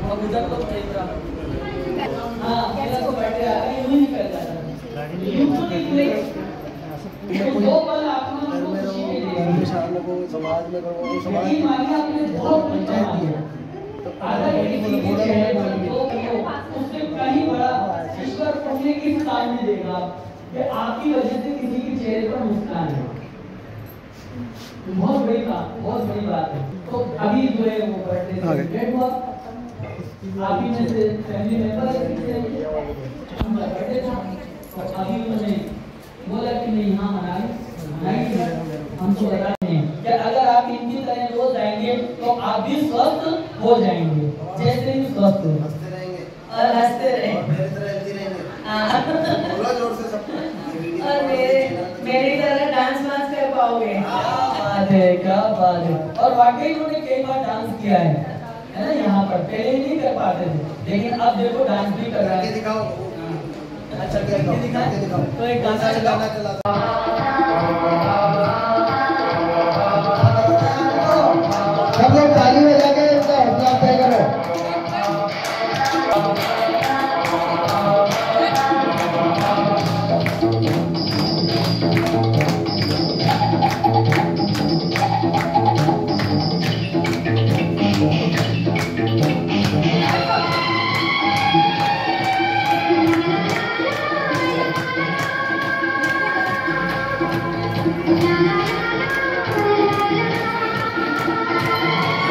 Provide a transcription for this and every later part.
अब उधर तो कैमरा हाँ मेरा तो बैठे आ रहे नहीं कर रहा समाज में पंचायती है उससे कहीं बड़ा ईश्वर पुण्य की स्थान नहीं देगा कि आपकी वजह से किसी के चेहरे पर मुस्कान है। बहुत बड़ी बात है। तो अभी जो है वो बर्थडे सेलिब्रेट हुआ, आप ही में से फैमिली मेंबर उनका बर्थडे था, तो अभी उन्होंने बोला कि नहीं यहाँ मनाएंगे। हमको बताते हैं कि अगर आप इनकी तरह रोज आएंगे तो आप भी स्वस्थ हो जाएंगे, जैसे ही स्वस्थ हंसते रहेंगे और हंसते रहेंगे, मेरी तरह हेल्दी रहेंगे, बोला जोर से सब, और मेरी तरह डांस वांस कर पाओगे। क्या बात है। और वाकई उन्होंने कई बार डांस किया है ना यहाँ पर, पहले ही नहीं कर पाते थे लेकिन अब देखो डांस भी कर रहा है। दिखाओ अच्छा दिखाओ तो एक गाना चला सब लोग ताली बजा के इसका हौसला अफजाई करो।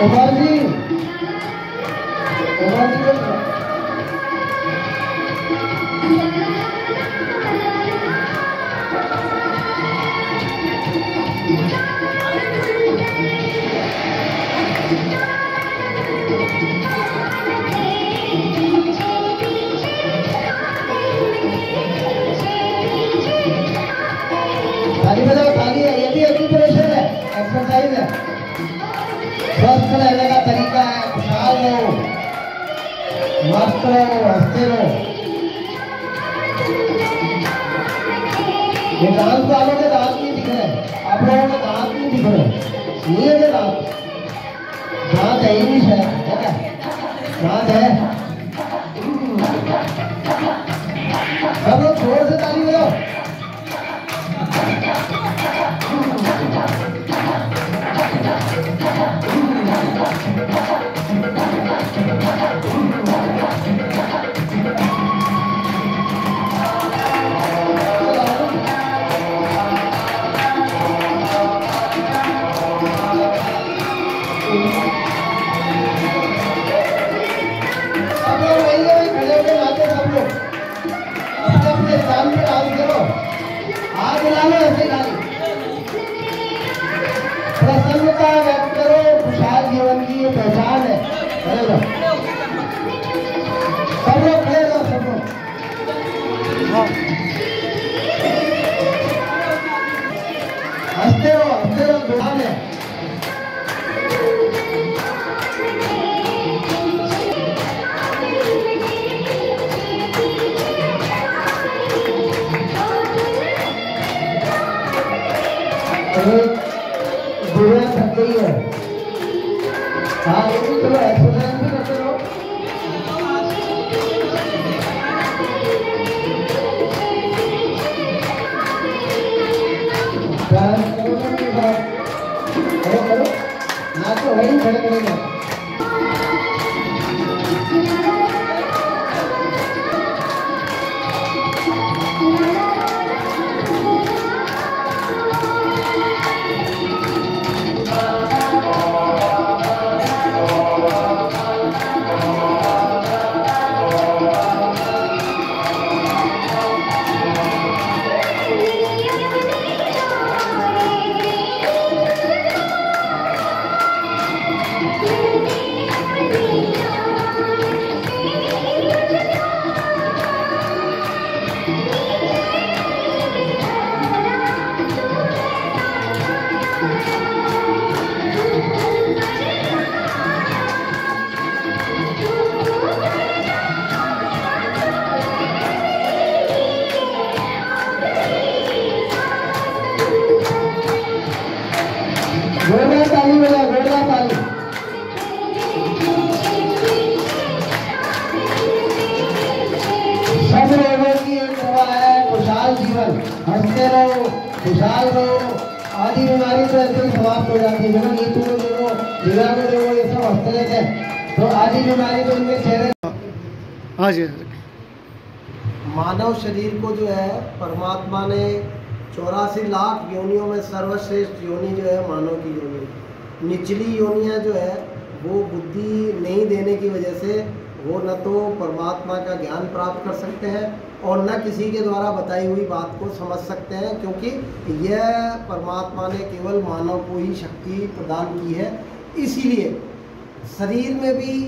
उमर जी ताली बजाओ, ताली है, ये भी एक्सप्रेशन है, एक्सरसाइज है। स्वस्थ रहने का तरीका है, खुशहाल रहो, मस्त रहो, हंसते रहो। ये डांस वालों के दांत नहीं दिख रहे, आप लोगों के दांत नहीं दिख रहे, ये के दांत है ही नहीं शायद, है क्या दांत है? सब लोग जोर से ताली बजाओ। प्रसन्नता व्यक्त करो, खुशहाल जीवन की ये पहचान है। सब लोग खड़े रहो, सब लोग हंसते रहो, दुकान है। गुड़िया थक गई है, हाँ लेकिन चलो एक्सरसाइज भी करते रहो। करो ना तो वही खड़े करेगा। Yeah. जोरदार ताली बजाओ, जोरदार ताली। सब लोगों की एक दुआ है खुशहाल जीवन, हंसते रहो, खुशहाल रहो। आधी बीमारी तो ऐसे ही समाप्त हो जाती है, नीतू को देखो, जीवा को देखो, ये सब हंसते रहते हैं, तो आधी बीमारी तो उनके चेहरे। हाँ जी। मानव शरीर को जो है परमात्मा ने 84 लाख योनियों में सर्वश्रेष्ठ योनि जो है मानव की योनि। निचली योनियाँ जो है वो बुद्धि नहीं देने की वजह से वो न तो परमात्मा का ज्ञान प्राप्त कर सकते हैं और न किसी के द्वारा बताई हुई बात को समझ सकते हैं, क्योंकि यह परमात्मा ने केवल मानव को ही शक्ति प्रदान की है। इसीलिए शरीर में भी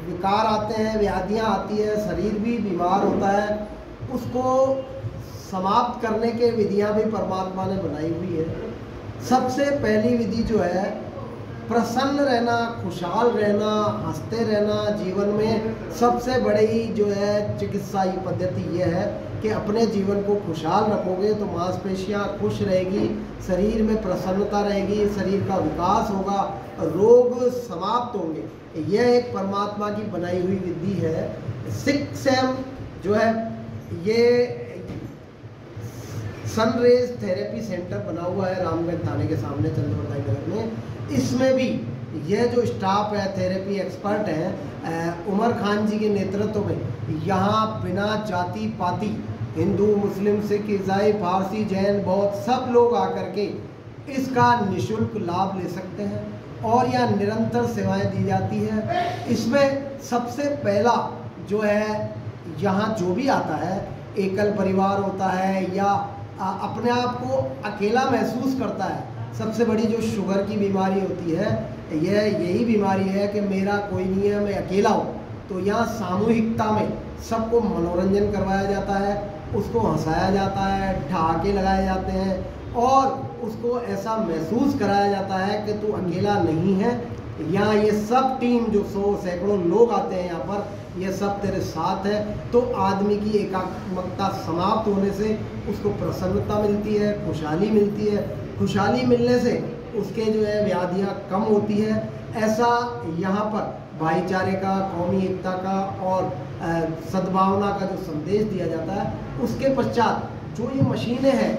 विकार आते हैं, व्याधियाँ आती है, शरीर भी बीमार होता है, उसको समाप्त करने के विधियाँ भी परमात्मा ने बनाई हुई है। सबसे पहली विधि जो है प्रसन्न रहना, खुशहाल रहना, हंसते रहना। जीवन में सबसे बड़ी जो है चिकित्सा पद्धति ये है कि अपने जीवन को खुशहाल रखोगे तो मांसपेशियाँ खुश रहेगी, शरीर में प्रसन्नता रहेगी, शरीर का विकास होगा, रोग समाप्त होंगे। यह एक परमात्मा की बनाई हुई विधि है। 6M जो है ये सनरेज थेरेपी सेंटर बना हुआ है रामगढ़ थाने के सामने चंद्रवरदाई नगर में। इसमें भी यह जो स्टाफ है, थेरेपी एक्सपर्ट हैं, उमर खान जी के नेतृत्व में यहाँ बिना जाति पाति, हिंदू, मुस्लिम, सिख, ईसाई, पारसी, जैन, बौद्ध सब लोग आकर के इसका निःशुल्क लाभ ले सकते हैं और यहाँ निरंतर सेवाएं दी जाती है। इसमें सबसे पहला जो है यहाँ जो भी आता है, एकल परिवार होता है या अपने आप को अकेला महसूस करता है, सबसे बड़ी जो शुगर की बीमारी होती है यही बीमारी है कि मेरा कोई नहीं है, मैं अकेला हूँ। तो यहाँ सामूहिकता में सबको मनोरंजन करवाया जाता है, उसको हंसाया जाता है, ठहाके लगाए जाते हैं और उसको ऐसा महसूस कराया जाता है कि तू अकेला नहीं है। यहाँ ये सब टीम जो 100 सैकड़ों लोग आते हैं यहाँ पर, ये सब तेरे साथ है। तो आदमी की एकात्मकता समाप्त होने से उसको प्रसन्नता मिलती है, खुशहाली मिलती है। खुशहाली मिलने से उसके जो है व्याधियाँ कम होती है। ऐसा यहाँ पर भाईचारे का, कौमी एकता का और सद्भावना का जो संदेश दिया जाता है। उसके पश्चात जो ये मशीनें हैं,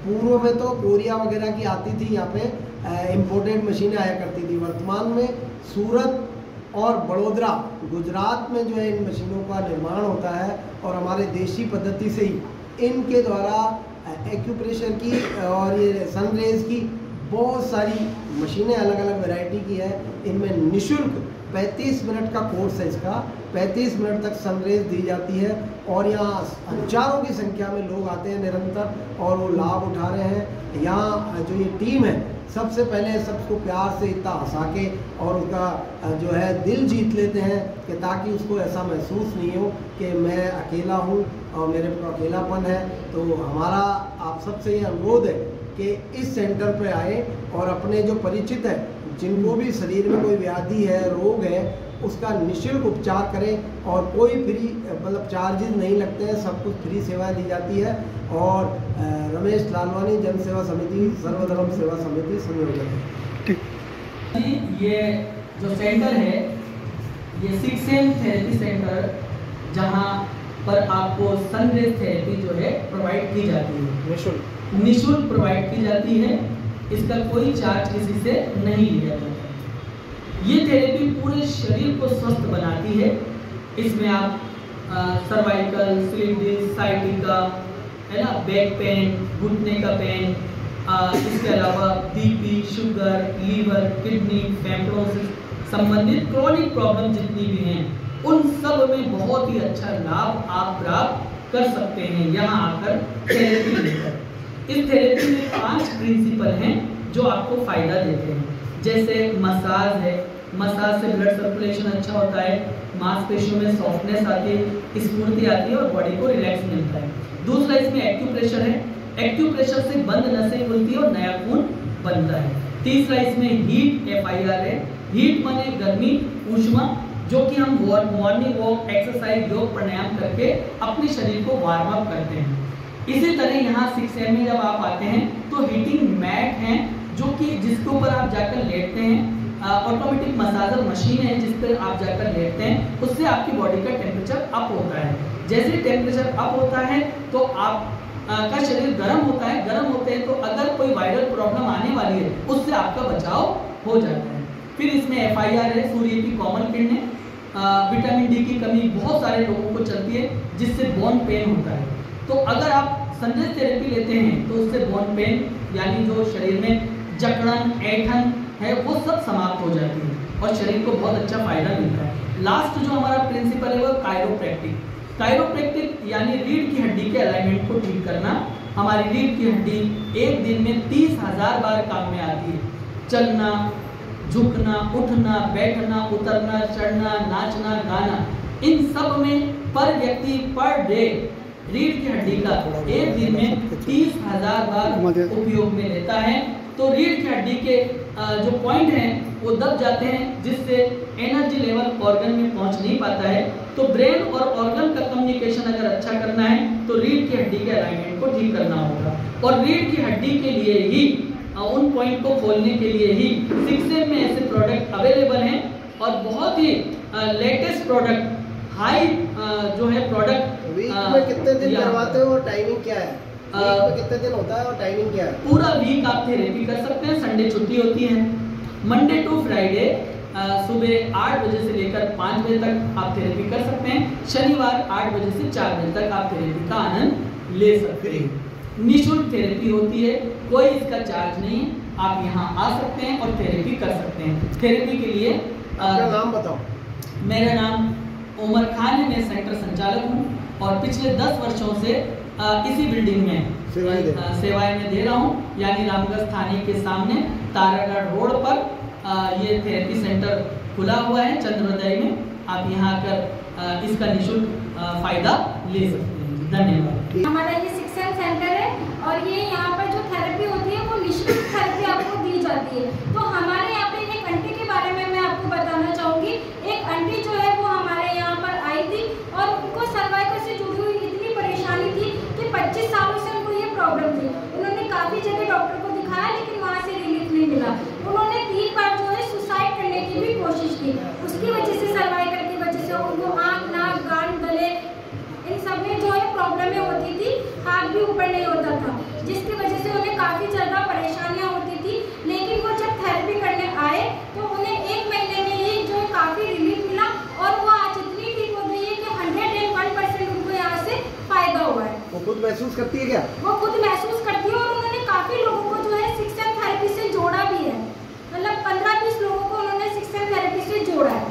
पूर्व में तो कोरिया वगैरह की आती थी, यहाँ पे इम्पोर्टेड मशीनें आया करती थी। वर्तमान में सूरत और बड़ोदरा, गुजरात में जो है इन मशीनों का निर्माण होता है और हमारे देशी पद्धति से ही इनके द्वारा एक्यूप्रेशर की और ये सनरेज की बहुत सारी मशीनें अलग अलग वैरायटी की है। इनमें निःशुल्क 35 मिनट का कोर्स है इसका, 35 मिनट तक सनरेज दी जाती है और यहाँ हजारों की संख्या में लोग आते हैं निरंतर और वो लाभ उठा रहे हैं। यहाँ जो ये टीम है सबसे पहले सबको प्यार से इतना हंसा के और उसका जो है दिल जीत लेते हैं कि ताकि उसको ऐसा महसूस नहीं हो कि मैं अकेला हूँ और मेरे को अकेलापन है। तो हमारा आप सबसे ये अनुरोध है कि इस सेंटर पे आए और अपने जो परिचित है, जिनको भी शरीर में कोई व्याधि है, रोग है, उसका निःशुल्क उपचार करें और कोई फ्री मतलब चार्जेस नहीं लगते हैं, सब कुछ फ्री सेवाएं दी जाती है। और रमेश लालवानी, जन सेवा समिति, सर्वधर्म सेवा समिति, संयोजक। ये जो सेंटर है ये 6M थेरेपी सेंटर, जहाँ पर आपको सनरेज थेरेपी जो है प्रोवाइड की जाती है, निःशुल्क प्रोवाइड की जाती है। इसका कोई चार्ज किसी से नहीं लिया जाता। ये थेरेपी पूरे शरीर को स्वस्थ बनाती है। इसमें आप सर्वाइकल, स्लिप डिस्क, साइटिका, है ना, बैक पेन, घुटने का पेन, इसके अलावा बीपी, शुगर, लीवर, किडनी, फेब्रोसिस संबंधित क्रॉनिक प्रॉब्लम जितनी भी हैं, उन सब में बहुत ही अच्छा लाभ आप प्राप्त कर सकते हैं यहाँ आकर थेरेपी लेकर। इस थेरेपी में 5 प्रिंसिपल हैं जो आपको फायदा देते हैं। जैसे मसाज है, मसाज से ब्लड सर्कुलेशन अच्छा होता है, मांसपेशियों में सॉफ्टनेस आती है, स्फूर्ति आती है और बॉडी को रिलैक्स मिलता है। दूसरा इसमें एक्यूप्रेशर है, एक्यूप्रेशर से बंद नसें खुलती है और नया खून बनता है। तीसरा इसमें हीट FIR है, हीट माने गर्मी, ऊष्मा, जो कि हम मॉर्निंग वॉक, एक्सरसाइज, योग, प्राणायाम करके अपने शरीर को वार्म अप करते हैं। इसी तरह यहाँ 6M में जब आप आते हैं तो हीटिंग मैट हैं जो कि जिसके ऊपर आप जाकर लेटते हैं, ऑटोमेटिक मसाजर मशीन है जिस पर आप जाकर लेटते हैं, उससे आपकी बॉडी का टेम्परेचर अप होता है। जैसे टेम्परेचर अप होता है तो आप का शरीर गर्म होता है, गर्म होते हैं तो अगर कोई वायरल प्रॉब्लम आने वाली है उससे आपका बचाव हो जाता है। फिर इसमें FIR है, सूर्य की कोमल किरणें, विटामिन D की कमी बहुत सारे लोगों को चलती है जिससे बोन पेन होता है। तो अगर आप सनरेज थेरेपी लेते हैं तो उससे बोन पेन यानी जो शरीर में जकड़न ऐठन है वो सब समाप्त हो जाती है और शरीर को बहुत अच्छा फायदा मिलता है। लास्ट जो हमारा प्रिंसिपल है वो कायरोप्रैक्टिक। कायरोप्रैक्टिक यानी रीढ़ की हड्डी के अलाइनमेंट को ठीक करना। हमारी रीढ़ की हड्डी एक दिन में 30,000 बार काम में आती है। चलना, झुकना, उठना, बैठना, उतरना, चढ़ना, नाचना, गाना, इन सब में पर व्यक्ति पर डे रीढ़ की हड्डी का एक दिन में 30,000 बार उपयोग में लेता है। तो रीढ़ की हड्डी के जो पॉइंट हैं वो दब जाते हैं जिससे एनर्जी लेवल ऑर्गन में पहुंच नहीं पाता है। तो ब्रेन और ऑर्गन का कम्युनिकेशन अगर अच्छा करना है तो रीढ़ की हड्डी के अलाइनमेंट को ठीक करना होगा। और रीढ़ की हड्डी के लिए ही उन पॉइंट को खोलने के लिए ही 6M में ऐसे प्रोडक्ट अवेलेबल हैं और बहुत ही लेटेस्ट प्रोडक्ट हाई जो है प्रोडक्ट। वीक में कितने दिन करवाते हो और टाइमिंग क्या है? वीक में कितने दिन होता है और टाइमिंग क्या है? पूरा वीक आप थेरेपी कर सकते हैं। संडे छुट्टी होती है। मंडे टू फ्राइडे सुबह 8 बजे से लेकर 5 बजे तक आप थेरेपी कर सकते हैं। शनिवार 8 बजे से 4 बजे तक आप थेरेपी का आनंद ले सकते हैं। निःशुल्क थेरेपी होती है, कोई इसका चार्ज नहीं है। आप यहाँ आ सकते हैं और थेरेपी कर सकते हैं। थेरेपी के लिए अपना नाम बताओ। मेरा नाम उमर खान है, मैं सेंटर संचालक हूँ और पिछले 10 वर्षों से इसी बिल्डिंग में सेवाएं मैं दे रहा हूँ। यानी रामगढ़ थाने के सामने तारागढ़ रोड पर ये थेरेपी सेंटर खुला हुआ है चंद्रोदय में। आप यहाँ आकर इसका निःशुल्क फायदा ले सकते हैं। धन्यवाद। हमारा ये 6M सेंटर है और ये यहाँ पर जो थेरेपी होती है वो निःशुल्क थेरेपी आपको दी जाती है। तो हमारे यहाँ पे एक आंटी के बारे में मैं आपको बताना चाहूँगी। एक आंटी जो है वो हमारे यहाँ पर आई थी और उनको सर्वाइकल से जुड़ी हुई इतनी परेशानी थी कि 25 सालों से उनको ये प्रॉब्लम थी। उन्होंने काफ़ी जगह डॉक्टर को दिखाया लेकिन वहाँ से रिलीफ नहीं मिला। उन्होंने 3 बार जो है सुसाइड करने की भी कोशिश की। उसकी वजह से सर्वाइकल की वजह से उनको आँख, नाक, कान, गले इन सब में जो है प्रॉब्लमें होती थी। हाथ भी ऊपर नहीं होता था जिसकी वजह से उन्हें काफ़ी ज़्यादा परेशानियाँ होती थी। लेकिन वो जब थेरेपी करने आए तो उन्हें 1 महीने में ही जो है काफ़ी रिलीफ मिला और वो आज इतनी ठीक हो गई है कि 101% उनको यहाँ से फायदा हुआ है। वो खुद महसूस करती है क्या? वो खुद महसूस करती है और उन्होंने काफ़ी लोगों को जो है 6M थेरेपी से जोड़ा भी है। मतलब 15-20 लोगों को उन्होंने 6M थेरेपी से जोड़ा है।